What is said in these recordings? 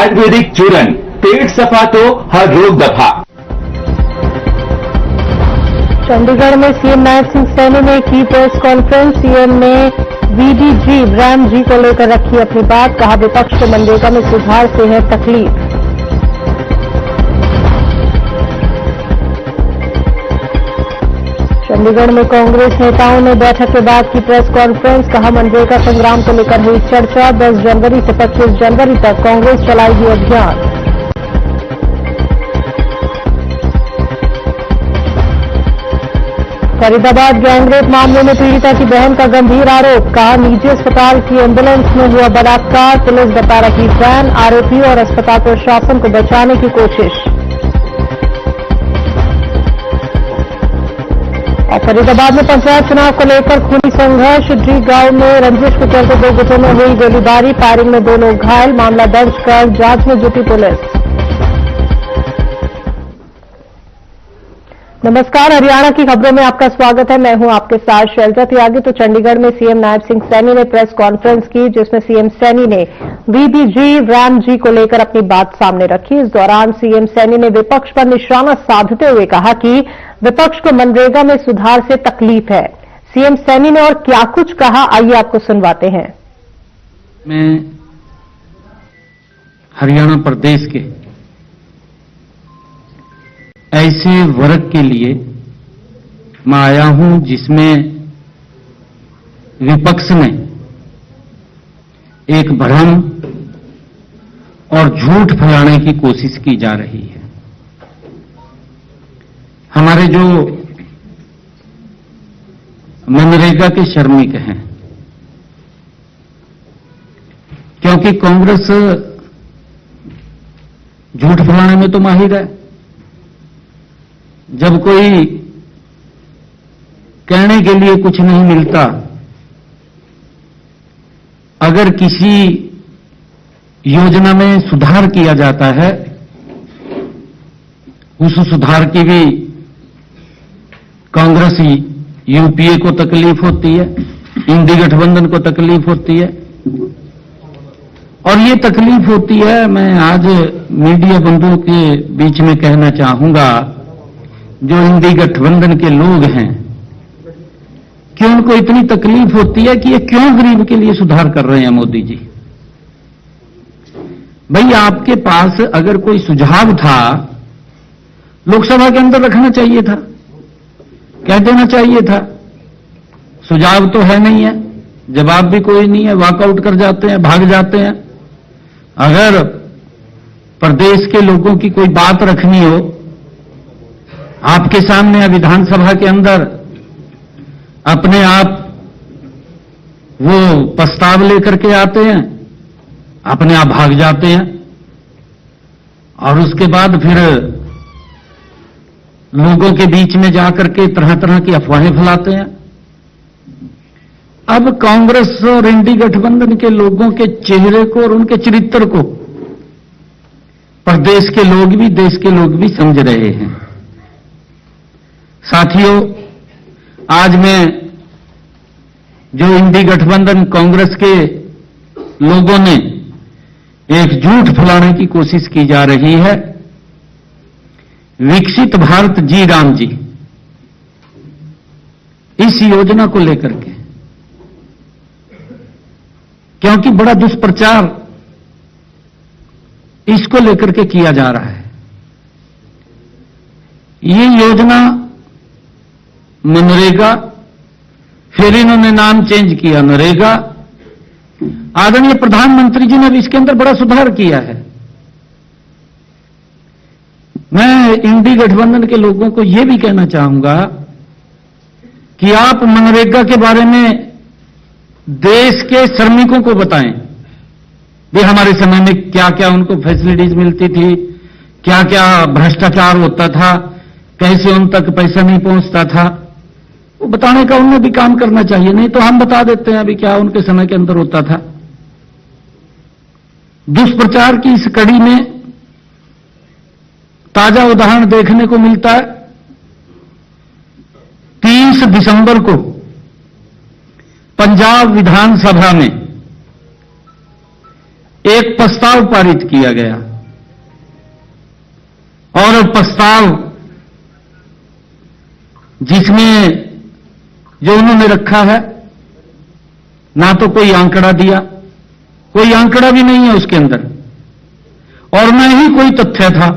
आयुर्वेदिक चूरन, पेट सफा तो हर रोग दफा। चंडीगढ़ में सीएम नायब सिंह सैनी ने की प्रेस कॉन्फ्रेंस। सीएम ने वीडीजी राम जी को लेकर रखी अपनी बात। कहा, विपक्ष को मनरेगा में सुधार से है तकलीफ। चंडीगढ़ में कांग्रेस नेताओं ने बैठक के बाद की प्रेस कॉन्फ्रेंस। कहा, मनरेगा संग्राम को लेकर हुई चर्चा। 10 जनवरी से 25 जनवरी तक कांग्रेस चलाएगी अभियान। फरीदाबाद गैंगरेप मामले में पीड़िता की बहन का गंभीर आरोप। कहा, निजी अस्पताल की एम्बुलेंस में हुआ बलात्कार। पुलिस बता रही वैन, आरोपी और अस्पताल प्रशासन को बचाने की कोशिश। और फरीदाबाद में पंचायत चुनाव को लेकर खूनी संघर्ष। डी गांव में रंजिश के चलते 2 गुटों में हुई गोलीबारी। फायरिंग में 2 लोग घायल। मामला दर्ज कर जांच में जुटी पुलिस। नमस्कार, हरियाणा की खबरों में आपका स्वागत है। मैं हूं आपके साथ शैलजा त्यागी। तो चंडीगढ़ में सीएम नायब सिंह सैनी ने प्रेस कॉन्फ्रेंस की, जिसमें सीएम सैनी ने वीबीजी राम जी को लेकर अपनी बात सामने रखी। इस दौरान सीएम सैनी ने विपक्ष पर निशाना साधते हुए कहा कि विपक्ष को मनरेगा में सुधार से तकलीफ है। सीएम सैनी ने और क्या कुछ कहा, आइए आपको सुनवाते हैं। मैं हरियाणा प्रदेश के ऐसे वर्ग के लिए मैं आया हूं जिसमें विपक्ष ने एक भ्रम और झूठ फैलाने की कोशिश की जा रही है। हमारे जो मनरेगा के श्रमिक हैं, क्योंकि कांग्रेस झूठ फैलाने में तो माहिर है। जब कोई कहने के लिए कुछ नहीं मिलता, अगर किसी योजना में सुधार किया जाता है, उस सुधार की भी कांग्रेस यूपीए को तकलीफ होती है, इंडी गठबंधन को तकलीफ होती है। और ये तकलीफ होती है, मैं आज मीडिया बंधुओं के बीच में कहना चाहूंगा, जो इंडी गठबंधन के लोग हैं, कि उनको इतनी तकलीफ होती है कि ये क्यों गरीब के लिए सुधार कर रहे हैं मोदी जी। भाई, आपके पास अगर कोई सुझाव था, लोकसभा के अंदर रखना चाहिए था, कह देना चाहिए था। सुझाव तो है नहीं है, जवाब भी कोई नहीं है, वॉकआउट कर जाते हैं, भाग जाते हैं। अगर प्रदेश के लोगों की कोई बात रखनी हो, आपके सामने विधानसभा के अंदर अपने आप वो प्रस्ताव लेकर के आते हैं, अपने आप भाग जाते हैं, और उसके बाद फिर लोगों के बीच में जाकर के तरह तरह की अफवाहें फैलाते हैं। अब कांग्रेस और इंडी गठबंधन के लोगों के चेहरे को और उनके चरित्र को प्रदेश के लोग भी, देश के लोग भी समझ रहे हैं। साथियों, आज मैं जो इंडी गठबंधन कांग्रेस के लोगों ने एक झूठ फैलाने की कोशिश की जा रही है, विकसित भारत जी राम जी, इस योजना को लेकर के, क्योंकि बड़ा दुष्प्रचार इसको लेकर के किया जा रहा है। ये योजना मनरेगा, फिर इन्होंने नाम चेंज किया नरेगा। आदरणीय प्रधानमंत्री जी ने भी इसके अंदर बड़ा सुधार किया है। मैं इंडी गठबंधन के लोगों को यह भी कहना चाहूंगा कि आप मनरेगा के बारे में देश के श्रमिकों को बताएं, भी हमारे समय में क्या क्या उनको फैसिलिटीज मिलती थी, क्या क्या भ्रष्टाचार होता था, कैसे उन तक पैसा नहीं पहुंचता था। वो बताने का उन्हें भी काम करना चाहिए, नहीं तो हम बता देते हैं अभी क्या उनके समय के अंदर होता था। दुष्प्रचार की इस कड़ी में ताजा उदाहरण देखने को मिलता है। 30 दिसंबर को पंजाब विधानसभा में एक प्रस्ताव पारित किया गया और प्रस्ताव जिसमें जो उन्होंने रखा है, ना तो कोई आंकड़ा दिया, कोई आंकड़ा भी नहीं है उसके अंदर, और न ही कोई तथ्य था।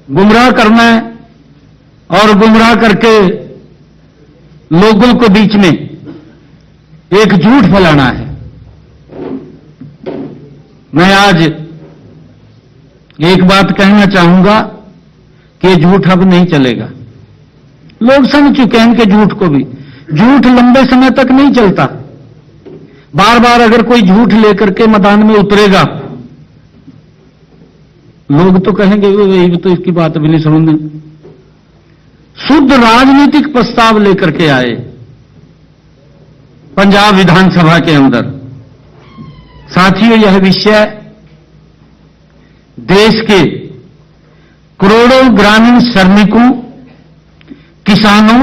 गुमराह करना है और गुमराह करके लोगों के बीच में एक झूठ फैलाना है। मैं आज एक बात कहना चाहूंगा कि ये झूठ अब नहीं चलेगा। लोग समझ चुके हैं इनके झूठ को भी। झूठ लंबे समय तक नहीं चलता। बार बार अगर कोई झूठ लेकर के मैदान में उतरेगा, लोग तो कहेंगे यही तो इसकी बात भी नहीं समझने। शुद्ध राजनीतिक प्रस्ताव लेकर के आए पंजाब विधानसभा के अंदर। साथियों, यह विषय देश के करोड़ों ग्रामीण श्रमिकों, किसानों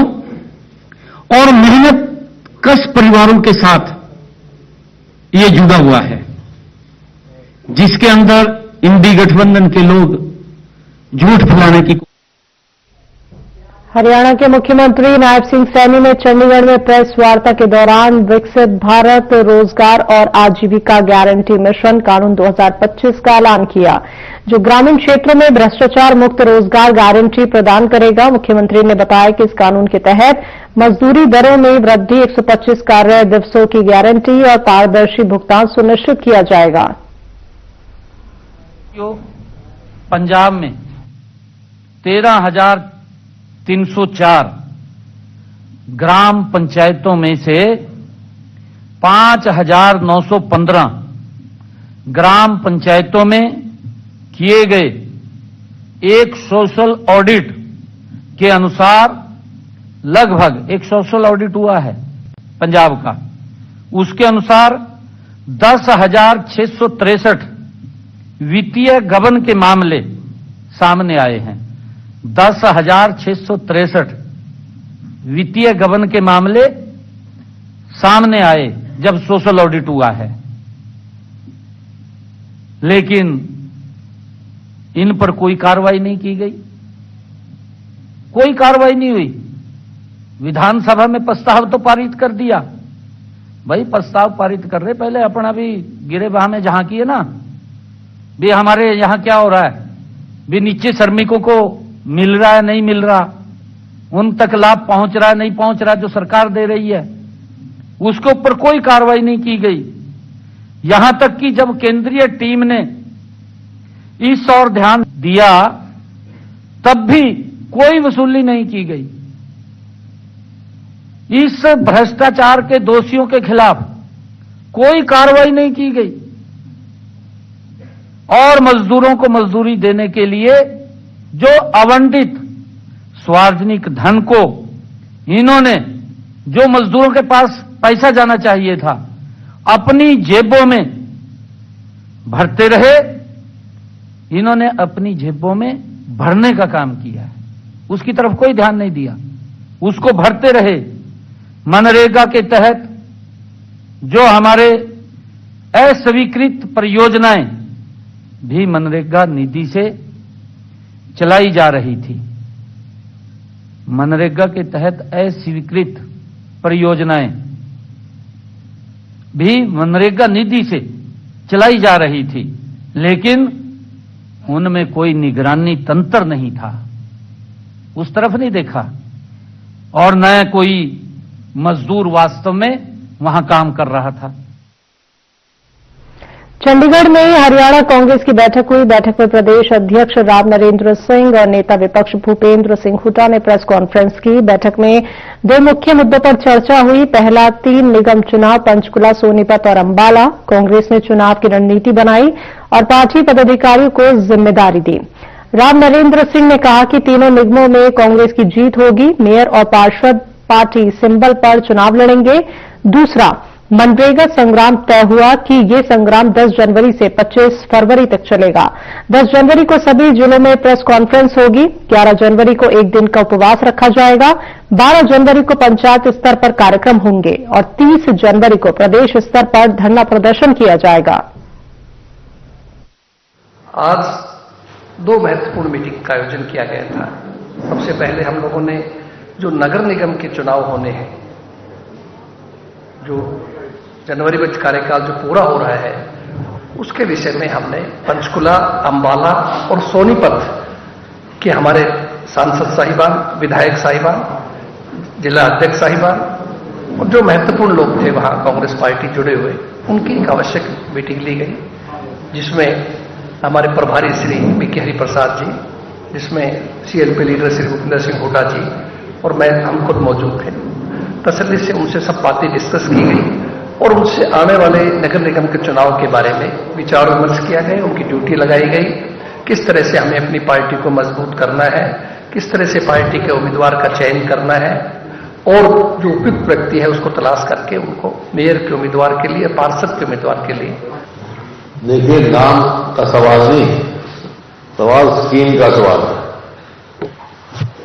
और मेहनत कश परिवारों के साथ ये जुड़ा हुआ है, जिसके अंदर इंडी गठबंधन के लोग झूठ फैलाने की। हरियाणा के मुख्यमंत्री नायब सिंह सैनी ने चंडीगढ़ में प्रेस वार्ता के दौरान विकसित भारत रोजगार और आजीविका गारंटी मिशन कानून 2025 का ऐलान किया, जो ग्रामीण क्षेत्रों में भ्रष्टाचार मुक्त रोजगार गारंटी प्रदान करेगा। मुख्यमंत्री ने बताया कि इस कानून के तहत मजदूरी दरों में वृद्धि, 125 कार्य दिवसों की गारंटी और पारदर्शी भुगतान सुनिश्चित किया जाएगा। पंजाब में 13,304 ग्राम पंचायतों में से 5,915 ग्राम पंचायतों में किए गए एक सोशल ऑडिट के अनुसार लगभग एक सोशल ऑडिट हुआ है पंजाब का। उसके अनुसार 10,663 वित्तीय गबन के मामले सामने आए हैं। 10,663 वित्तीय गबन के मामले सामने आए जब सोशल ऑडिट हुआ है, लेकिन इन पर कोई कार्रवाई नहीं की गई। कोई कार्रवाई नहीं हुई। विधानसभा में प्रस्ताव तो पारित कर दिया। भाई, प्रस्ताव पारित कर रहे, पहले अपना भी गिरे बहा में झांकिए ना, भी हमारे यहां क्या हो रहा है, भी नीचे श्रमिकों को मिल रहा है नहीं मिल रहा, उन तक लाभ पहुंच रहा है नहीं पहुंच रहा जो सरकार दे रही है, उसके ऊपर कोई कार्रवाई नहीं की गई। यहां तक कि जब केंद्रीय टीम ने इस ओर ध्यान दिया तब भी कोई वसूली नहीं की गई। इस भ्रष्टाचार के दोषियों के खिलाफ कोई कार्रवाई नहीं की गई और मजदूरों को मजदूरी देने के लिए जो आवंटित सार्वजनिक धन को इन्होंने, जो मजदूरों के पास पैसा जाना चाहिए था, अपनी जेबों में भरते रहे। इन्होंने अपनी जेबों में भरने का काम किया है, उसकी तरफ कोई ध्यान नहीं दिया, उसको भरते रहे। मनरेगा के तहत जो हमारे अस्वीकृत परियोजनाएं भी मनरेगा निधि से चलाई जा रही थी। मनरेगा के तहत अस्वीकृत परियोजनाएं भी मनरेगा निधि से चलाई जा रही थी, लेकिन उनमें कोई निगरानी तंत्र नहीं था, उस तरफ नहीं देखा, और न कोई मजदूर वास्तव में वहां काम कर रहा था। चंडीगढ़ में हरियाणा कांग्रेस की बैठक हुई। बैठक में प्रदेश अध्यक्ष राव नरेंद्र सिंह और नेता विपक्ष भूपेंद्र सिंह हुड्डा ने प्रेस कॉन्फ्रेंस की। बैठक में दो मुख्य मुद्दों पर चर्चा हुई। पहला, 3 निगम चुनाव पंचकुला, सोनीपत और अंबाला। कांग्रेस ने चुनाव की रणनीति बनाई और पार्टी पदाधिकारियों को जिम्मेदारी दी। राव नरेंद्र सिंह ने कहा कि तीनों निगमों में कांग्रेस की जीत होगी। मेयर और पार्षद पार्टी सिंबल पर चुनाव लड़ेंगे। दूसरा, मनरेगा संग्राम तय हुआ कि ये संग्राम 10 जनवरी से 25 फरवरी तक चलेगा। 10 जनवरी को सभी जिलों में प्रेस कॉन्फ्रेंस होगी। 11 जनवरी को एक दिन का उपवास रखा जाएगा। 12 जनवरी को पंचायत स्तर पर कार्यक्रम होंगे और 30 जनवरी को प्रदेश स्तर पर धरना प्रदर्शन किया जाएगा। आज 2 महत्वपूर्ण मीटिंग का आयोजन किया गया था। सबसे पहले हम लोगों ने जो नगर निगम के चुनाव होने हैं, जो जनवरी में कार्यकाल जो पूरा हो रहा है, उसके विषय में हमने पंचकुला, अंबाला और सोनीपत के हमारे सांसद साहिबान, विधायक साहिबान, जिला अध्यक्ष साहिबान और जो महत्वपूर्ण लोग थे वहां कांग्रेस पार्टी जुड़े हुए, उनकी एक आवश्यक मीटिंग ली गई, जिसमें हमारे प्रभारी श्री बी.के. हरिप्रसाद जी, जिसमें सीएलपी लीडर श्री भूपेंद्र सिंह हुड्डा जी और हम खुद मौजूद थे। तसल्ली से उनसे सब बातें डिस्कस की गई और उनसे आने वाले नगर निगम के चुनाव के बारे में विचार विमर्श किया गया। उनकी ड्यूटी लगाई गई, किस तरह से हमें अपनी पार्टी को मजबूत करना है, किस तरह से पार्टी के उम्मीदवार का चयन करना है और जो उपयुक्त व्यक्ति है उसको तलाश करके उनको मेयर के उम्मीदवार के लिए, पार्षद के उम्मीदवार के लिए। देखिए, नाम का सवाल नहीं, सवाल स्कीम का सवाल है।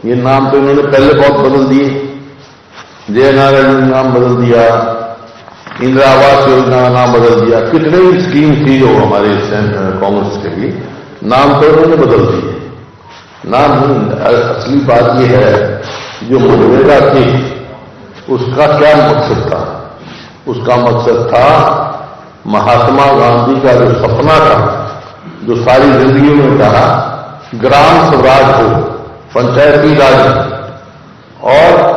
ये नाम तो इन्होंने पहले बहुत बदल दिए, जय नारायण ने नाम बदल दिया, इंदिरा आवास योजना का नाम बदल दिया, कितने ही स्कीम थी जो हमारे कांग्रेस के लिए, नाम तो इन्होंने बदल दिए। नाम असली बात यह है, जो मनरेगा थी उसका क्या मकसद था? उसका मकसद था महात्मा गांधी का जो सपना था, जो सारी जिंदगी में कहा, ग्राम स्वराज हो, पंचायती राज, और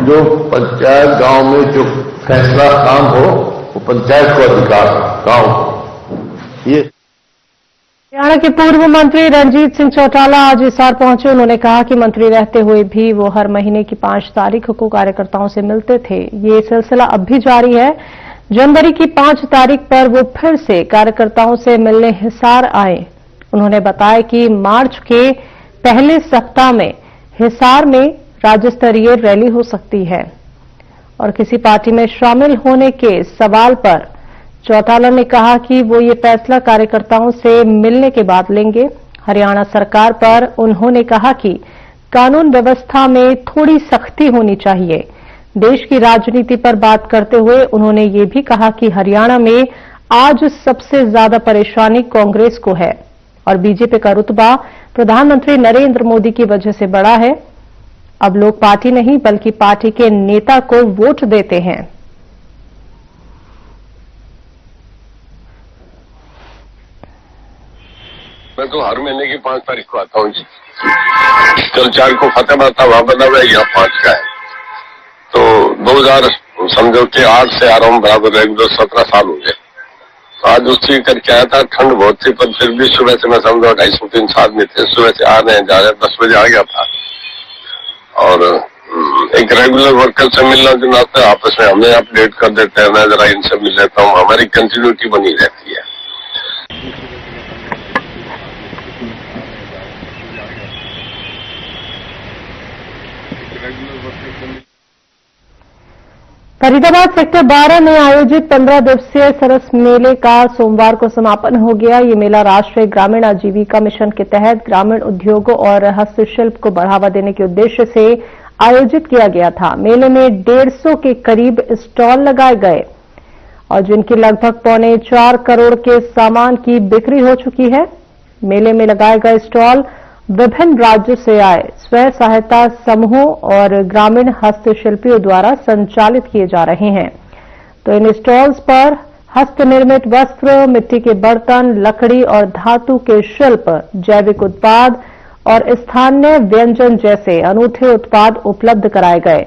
जो पंचायत गांव में जो फैसला काम हो वो पंचायत को अधिकार गांव को। ये हरियाणा के पूर्व मंत्री रणजीत सिंह चौटाला आज हिसार पहुंचे। उन्होंने कहा कि मंत्री रहते हुए भी वो हर महीने की 5 तारीख को कार्यकर्ताओं से मिलते थे। ये सिलसिला अब भी जारी है। जनवरी की 5 तारीख पर वो फिर से कार्यकर्ताओं से मिलने हिसार आए। उन्होंने बताया कि मार्च के पहले सप्ताह में हिसार में राज्य स्तरीय रैली हो सकती है और किसी पार्टी में शामिल होने के सवाल पर चौटाला ने कहा कि वो ये फैसला कार्यकर्ताओं से मिलने के बाद लेंगे। हरियाणा सरकार पर उन्होंने कहा कि कानून व्यवस्था में थोड़ी सख्ती होनी चाहिए। देश की राजनीति पर बात करते हुए उन्होंने ये भी कहा कि हरियाणा में आज सबसे ज्यादा परेशानी कांग्रेस को है और बीजेपी का रुतबा प्रधानमंत्री नरेंद्र मोदी की वजह से बढ़ा है। अब लोग पार्टी नहीं बल्कि पार्टी के नेता को वोट देते हैं। मैं तो हर महीने की 5 तारीख को आता हूँ जी। कल 4 को फतेहाबाद था, वहां बना हुआ, यहाँ 5 का है। तो 2000 समझो कि 8 से आ रहा हूँ, बराबर 17 साल हो गए। तो आज उससे करके आया था, ठंड बहुत थी पर फिर भी सुबह से मैं समझो 250-300 आदमी थे, सुबह से आ रहे हैं, जा रहे हैं, 10 बजे आ गया था। और एक रेगुलर वर्कर से मिलना जुलना था, आपस में हमें अपडेट कर देते हैं, मैं जरा इनसे मिल लेता हूँ, हमारी कंटिन्यूटी बनी रहती है। फरीदाबाद सेक्टर 12 में आयोजित 15 दिवसीय सरस मेले का सोमवार को समापन हो गया। ये मेला राष्ट्रीय ग्रामीण आजीविका मिशन के तहत ग्रामीण उद्योगों और हस्तशिल्प को बढ़ावा देने के उद्देश्य से आयोजित किया गया था। मेले में 150 के करीब स्टॉल लगाए गए और जिनकी लगभग 4.25 करोड़ के सामान की बिक्री हो चुकी है। मेले में लगाए गए स्टॉल विभिन्न राज्यों से आए स्वयं सहायता समूहों और ग्रामीण हस्तशिल्पियों द्वारा संचालित किए जा रहे हैं। तो इन स्टॉल्स पर हस्त निर्मित वस्त्र, मिट्टी के बर्तन, लकड़ी और धातु के शिल्प, जैविक उत्पाद और स्थानीय व्यंजन जैसे अनूठे उत्पाद उपलब्ध कराए गए।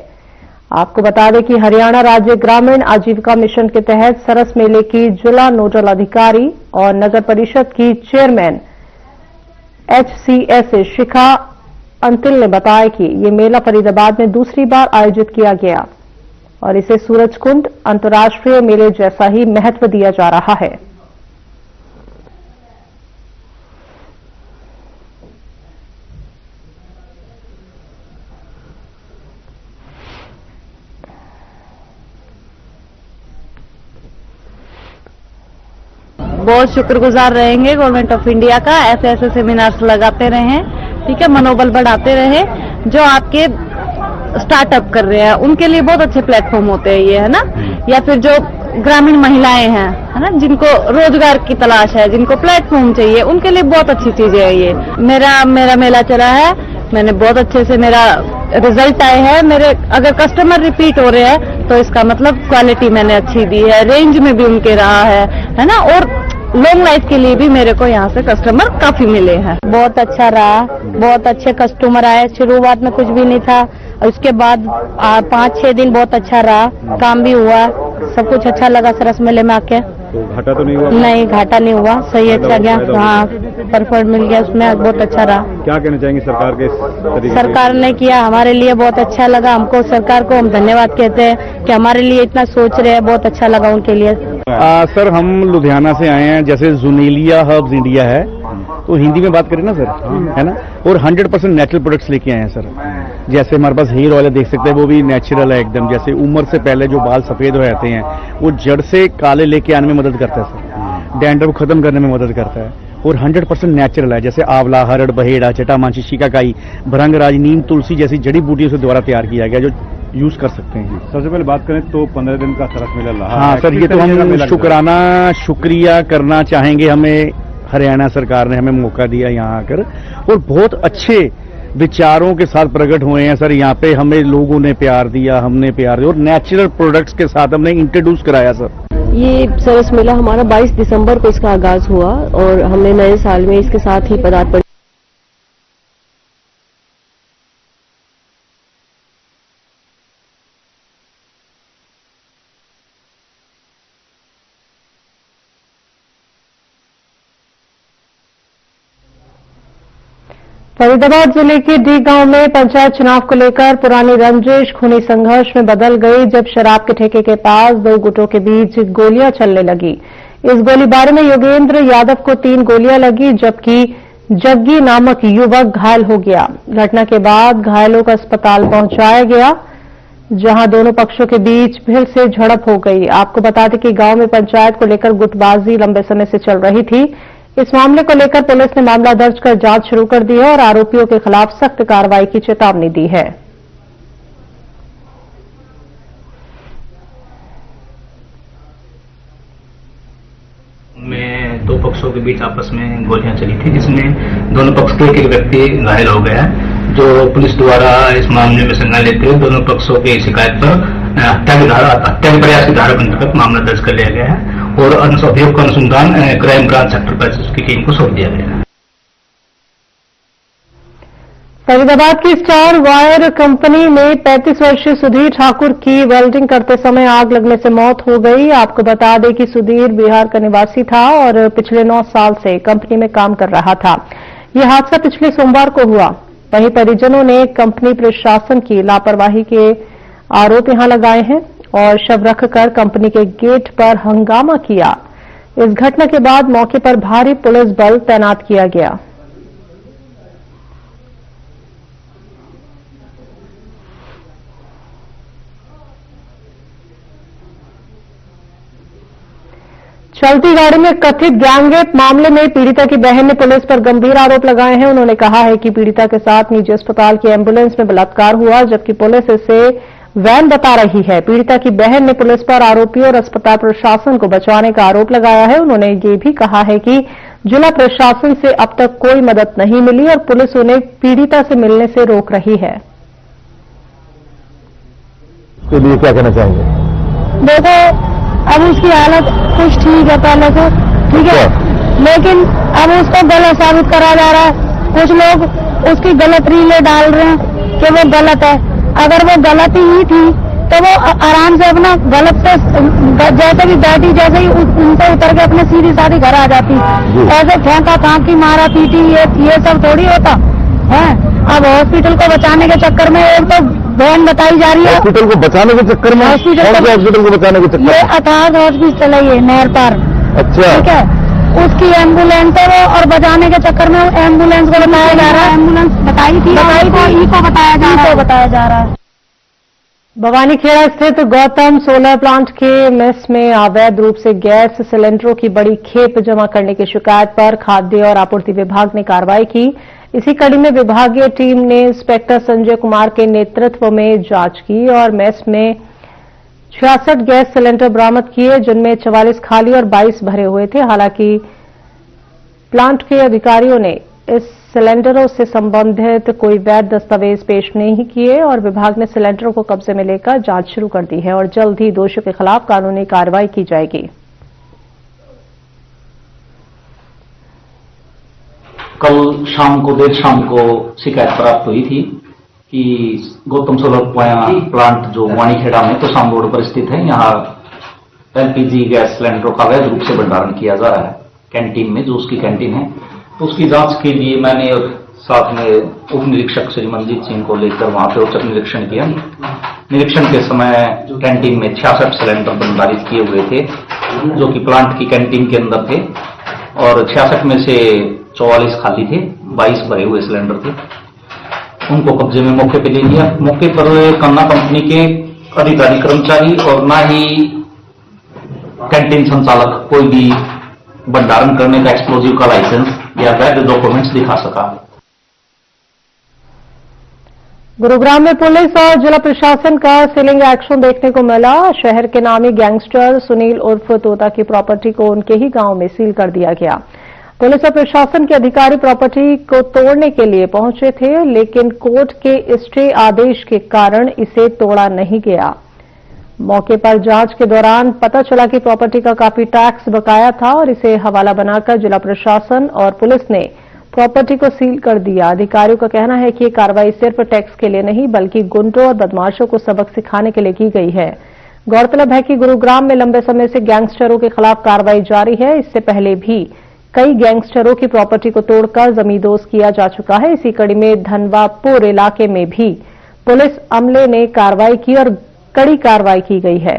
आपको बता दें कि हरियाणा राज्य ग्रामीण आजीविका मिशन के तहत सरस मेले की जिला नोडल अधिकारी और नगर परिषद की चेयरमैन HCS शिखा अंतिल ने बताया कि ये मेला फरीदाबाद में दूसरी बार आयोजित किया गया और इसे सूरजकुंड अंतर्राष्ट्रीय मेले जैसा ही महत्व दिया जा रहा है। बहुत शुक्रगुजार रहेंगे गवर्नमेंट ऑफ इंडिया का, ऐसे ऐसे सेमिनार्स लगाते रहें, ठीक है, मनोबल बढ़ाते रहें। जो आपके स्टार्टअप कर रहे हैं उनके लिए बहुत अच्छे प्लेटफॉर्म होते हैं ये, है ना। या फिर जो ग्रामीण महिलाएं हैं, है ना, जिनको रोजगार की तलाश है, जिनको प्लेटफॉर्म चाहिए, उनके लिए बहुत अच्छी चीजें है ये। मेरा मेला चला है, मैंने बहुत अच्छे से मेरा रिजल्ट आए हैं। मेरे अगर कस्टमर रिपीट हो रहे हैं तो इसका मतलब क्वालिटी मैंने अच्छी दी है, रेंज में भी उनके रहा है ना, और लॉन्ग लाइफ के लिए भी मेरे को यहाँ से कस्टमर काफी मिले हैं। बहुत अच्छा रहा, बहुत अच्छे कस्टमर आए। शुरुआत में कुछ भी नहीं था, उसके बाद 5-6 दिन बहुत अच्छा रहा, काम भी हुआ, सब कुछ अच्छा लगा सरस मेले में आके। तो घाटा तो नहीं हुआ? नहीं, घाटा नहीं हुआ, सही अच्छा गया, हाँ, परफॉर्म मिल गया उसमें, बहुत अच्छा रहा। क्या कहना चाहेंगे सरकार के इस तरीके? सरकार ने किया हमारे लिए, बहुत अच्छा लगा हमको। सरकार को हम धन्यवाद कहते हैं कि हमारे लिए इतना सोच रहे हैं, बहुत अच्छा लगा उनके लिए। सर हम लुधियाना से आए हैं, जैसे जुनेलिया हर्ब्स इंडिया है, तो हिंदी में बात करें ना सर, है ना, और 100% नेचुरल प्रोडक्ट्स लेके आए हैं सर। जैसे हमारे पास हेयर ऑयल देख सकते हैं, वो भी नेचुरल है एकदम। जैसे उम्र से पहले जो बाल सफेद हो जाते हैं वो जड़ से काले लेके आने में मदद करता है सर, डैंड्रफ खत्म करने में मदद करता है, और 100% नेचुरल है। जैसे आंवला, हरड़, बहेड़ा, जटामांसी, शिकाकाई, भृंगराज, नीम, तुलसी जैसी जड़ी बूटियों से द्वारा तैयार किया गया, जो यूज कर सकते हैं। सबसे पहले बात करें तो 15 दिन का सरस मेला रहा। हाँ सर, ये तो हम शुक्रिया करना चाहेंगे, हमें हरियाणा सरकार ने हमें मौका दिया यहाँ आकर, और बहुत अच्छे विचारों के साथ प्रकट हुए हैं सर। यहाँ पे हमें लोगों ने प्यार दिया, हमने प्यार दिया, और नेचुरल प्रोडक्ट्स के साथ हमने इंट्रोड्यूस कराया सर। ये सरस मेला हमारा 22 दिसंबर को इसका आगाज हुआ, और हमने नए साल में इसके साथ ही पदार्पण। फरीदाबाद जिले के डी गांव में पंचायत चुनाव को लेकर पुरानी रंजिश खूनी संघर्ष में बदल गई, जब शराब के ठेके के पास 2 गुटों के बीच गोलियां चलने लगी। इस गोलीबारी में योगेंद्र यादव को 3 गोलियां लगी, जबकि जग्गी नामक युवक घायल हो गया। घटना के बाद घायलों को अस्पताल पहुंचाया गया, जहां दोनों पक्षों के बीच फिर से झड़प हो गई। आपको बता दें कि गांव में पंचायत को लेकर गुटबाजी लंबे समय से चल रही थी। इस मामले को लेकर पुलिस ने मामला दर्ज कर जांच शुरू कर दी है और आरोपियों के खिलाफ सख्त कार्रवाई की चेतावनी दी है। में 2 पक्षों के बीच आपस में गोलियां चली थी, जिसमें दोनों पक्ष के एक व्यक्ति घायल हो गया, जो पुलिस द्वारा इस मामले में संज्ञान लेते हुए दोनों पक्षों की शिकायत पर हत्या के प्रयास की धारा के अंतर्गत मामला दर्ज कर लिया गया है, और अभियोग का अनुसंधान क्राइम ब्रांच सेक्टर 25 की टीम को सौंप दिया गया है। फरीदाबाद की स्टार वायर कंपनी में 35 वर्षीय सुधीर ठाकुर की वेल्डिंग करते समय आग लगने से मौत हो गई। आपको बता दें कि सुधीर बिहार का निवासी था और पिछले 9 साल से कंपनी में काम कर रहा था। यह हादसा पिछले सोमवार को हुआ। वहीं परिजनों ने कंपनी प्रशासन की लापरवाही के आरोप यहां लगाए हैं और शव रखकर कंपनी के गेट पर हंगामा किया। इस घटना के बाद मौके पर भारी पुलिस बल तैनात किया गया। चलती गाड़ी में कथित गैंगरेप मामले में पीड़िता की बहन ने पुलिस पर गंभीर आरोप लगाए हैं। उन्होंने कहा है कि पीड़िता के साथ निजी अस्पताल की एम्बुलेंस में बलात्कार हुआ, जबकि पुलिस इसे वैन बता रही है। पीड़िता की बहन ने पुलिस पर आरोपियों और अस्पताल प्रशासन को बचाने का आरोप लगाया है। उन्होंने ये भी कहा है कि जिला प्रशासन से अब तक कोई मदद नहीं मिली और पुलिस उन्हें पीड़िता से मिलने से रोक रही है। इसके लिए क्या कहना चाहेंगे? देखो, अब उसकी हालत कुछ ठीक है पहले से, ठीक है, लेकिन अब उसको गलत साबित करा जा रहा है। कुछ लोग उसकी गलत रीलें डाल रहे हैं कि वो गलत है। अगर वो गलत ही थी तो वो आराम से अपना गलत से जैसे भी बैठी, जैसे ही उनसे उतर के अपने सीधी साधी घर आ जाती। ऐसे फेंका कांकी मारा पीटी ये सब थोड़ी होता है। अब हॉस्पिटल को बचाने के चक्कर में एक तो बहन बताई जा रही है। हॉस्पिटल को बचाने के चक्कर में? हॉस्पिटल को बचाने के चक्कर में? ये अथार्थ हॉस्पिटल है, ये नहर पार। अच्छा, ठीक है, उसकी एम्बुलेंस है वो, और बचाने के चक्कर में एम्बुलेंस को बताया जा रहा है। एम्बुलेंस बताई थी, को बताया जा रहा है। भवानीखेड़ा स्थित गौतम सोलर प्लांट के मेस में अवैध रूप से गैस सिलेंडरों की बड़ी खेप जमा करने की शिकायत पर खाद्य और आपूर्ति विभाग ने कार्रवाई की। इसी कड़ी में विभागीय टीम ने इंस्पेक्टर संजय कुमार के नेतृत्व में जांच की और मेस में 66 गैस सिलेंडर बरामद किए, जिनमें 44 खाली और 22 भरे हुए थे। हालांकि प्लांट के अधिकारियों ने इस सिलेंडरों से संबंधित कोई वैध दस्तावेज पेश नहीं किए और विभाग ने सिलेंडरों को कब्जे में लेकर जांच शुरू कर दी है और जल्द ही दोषियों के खिलाफ कानूनी कार्रवाई की जाएगी। कल देर शाम को शिकायत प्राप्त हुई थी कि गौतम सोलर प्लांट जो वानीखेड़ा में तो शाम रोड पर स्थित है, यहाँ एलपीजी गैस सिलेंडरों का अवैध रूप से भंडारण किया जा रहा है कैंटीन में, जो उसकी कैंटीन है। तो उसकी जांच के लिए मैंने और साथ में उप निरीक्षक श्री मनजीत सिंह को लेकर वहां पे औचक निरीक्षण किया। निरीक्षण के समय कैंटीन में 66 सिलेंडर भंडारित किए हुए थे, जो कि प्लांट की कैंटीन के अंदर थे और 66 में से 44 खाली थे, 22 भरे हुए सिलेंडर थे। उनको कब्जे में मौके पे ले लिया। मौके पर कन्ना कंपनी के अधिकारी कर्मचारी और ना ही कैंटीन संचालक कोई भी भंडारण करने का एक्सप्लोजिव का लाइसेंस या वैध डॉक्यूमेंट्स दिखा सका। गुरुग्राम में पुलिस और जिला प्रशासन का सीलिंग एक्शन देखने को मिला। शहर के नामी गैंगस्टर सुनील उर्फ तोता की प्रॉपर्टी को उनके ही गांव में सील कर दिया गया। पुलिस और प्रशासन के अधिकारी प्रॉपर्टी को तोड़ने के लिए पहुंचे थे, लेकिन कोर्ट के स्टे आदेश के कारण इसे तोड़ा नहीं गया। मौके पर जांच के दौरान पता चला कि प्रॉपर्टी का काफी टैक्स बकाया था और इसे हवाला बनाकर जिला प्रशासन और पुलिस ने प्रॉपर्टी को सील कर दिया। अधिकारियों का कहना है कि ये कार्रवाई सिर्फ टैक्स के लिए नहीं बल्कि गुंडों और बदमाशों को सबक सिखाने के लिए की गई है। गौरतलब है कि गुरुग्राम में लंबे समय से गैंगस्टरों के खिलाफ कार्रवाई जारी है। इससे पहले भी कई गैंगस्टरों की प्रॉपर्टी को तोड़कर जमींदोज किया जा चुका है। इसी कड़ी में धनवापुर इलाके में भी पुलिस अमले ने कार्रवाई की और कड़ी कार्रवाई की गई है।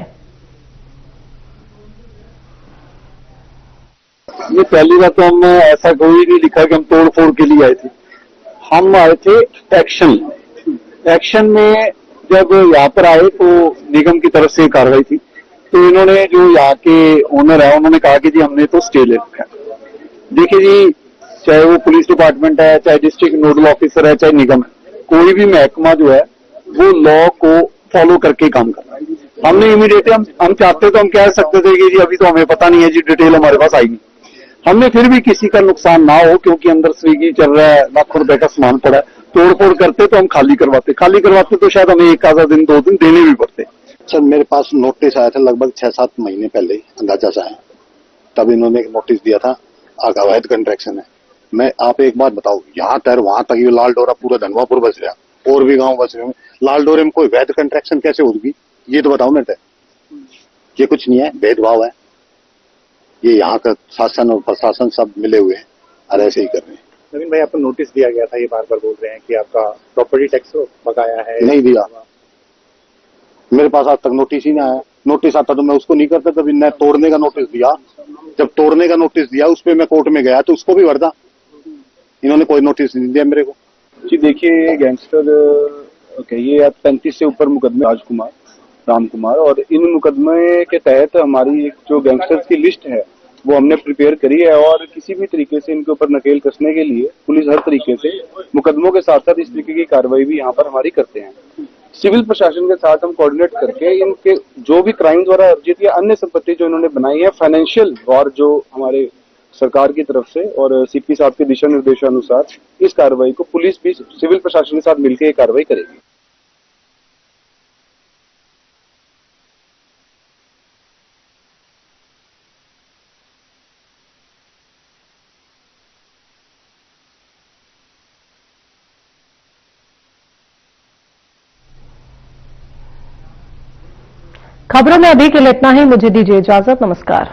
ये पहली बात तो हमने ऐसा कोई नहीं लिखा कि हम तोड़ फोड़ के लिए आए थे। हम आए थे एक्शन में। जब यहाँ पर आए तो निगम की तरफ से कार्रवाई थी, तो इन्होंने जो यहाँ के ओनर है उन्होंने कहा कि जी हमने तो स्टे ले रखा है। देखिए जी, चाहे वो पुलिस डिपार्टमेंट है, चाहे डिस्ट्रिक्ट नोडल ऑफिसर है, चाहे निगम है, कोई भी महकमा जो है वो लॉ को फॉलो करके काम कर रहा है। हमने इमीडिएटली हम चाहते तो हम कह सकते थे कि जी अभी तो हमें पता नहीं है जी, डिटेल हमारे पास आएगी। हमने फिर भी किसी का नुकसान ना हो, क्योंकि अंदर स्विगी चल रहा है, लाखों रुपए का सामान पड़ा है, तोड़फोड़ करते तो हम खाली करवाते तो शायद हमें एक आधा दिन 2 दिन देने भी पड़ते। सर मेरे पास नोटिस आया था लगभग 6-7 महीने पहले, अंदाजा सा है, तब इन्होंने एक नोटिस दिया था अवैध कंट्रैक्शन है। मैं आप एक बात बताओ, यहाँ तक वहां तक ये लाल डोरा पूरा धनवापुर बच गया और भी गांव बच रहे। लाल डोरे में कोई वैध कंट्रैक्शन कैसे होगी, ये तो बताओ मेरे। ये कुछ नहीं है, भेदभाव है। ये यहाँ का शासन और प्रशासन सब मिले हुए हैं और ऐसे ही कर रहे हैं। नवीन भाई, आपको नोटिस दिया गया था, ये बार बार बोल रहे हैं कि आपका प्रॉपर्टी टैक्स बकाया है। नहीं दिया, मेरे पास आज तक नोटिस ही ना आया। नोटिस आता तो मैं उसको नहीं करता। तभी मैं तोड़ने का नोटिस दिया, जब तोड़ने का नोटिस दिया उस पर मैं कोर्ट में गया तो उसको भी भरदा। इन्होंने कोई नोटिस नहीं दिया मेरे को। जी देखिए, गैंगस्टर ये 35 से ऊपर मुकदमे राम कुमार, और इन मुकदमे के तहत हमारी एक जो गैंगस्टर्स की लिस्ट है वो हमने प्रिपेयर करी है और किसी भी तरीके से इनके ऊपर नकेल कसने के लिए पुलिस हर तरीके से मुकदमों के साथ साथ इस तरीके की कार्रवाई भी यहाँ पर हमारी करते हैं। सिविल प्रशासन के साथ हम कोऑर्डिनेट करके इनके जो भी क्राइम द्वारा अर्जित या अन्य संपत्ति जो इन्होंने बनाई है, फाइनेंशियल और जो हमारे सरकार की तरफ से और सीपी साहब के दिशा निर्देशानुसार इस कार्रवाई को पुलिस भी सिविल प्रशासन के साथ मिलकर ये कार्रवाई करेगी। खबरों में अभी के लिए इतना ही। मुझे दीजिए इजाजत। नमस्कार।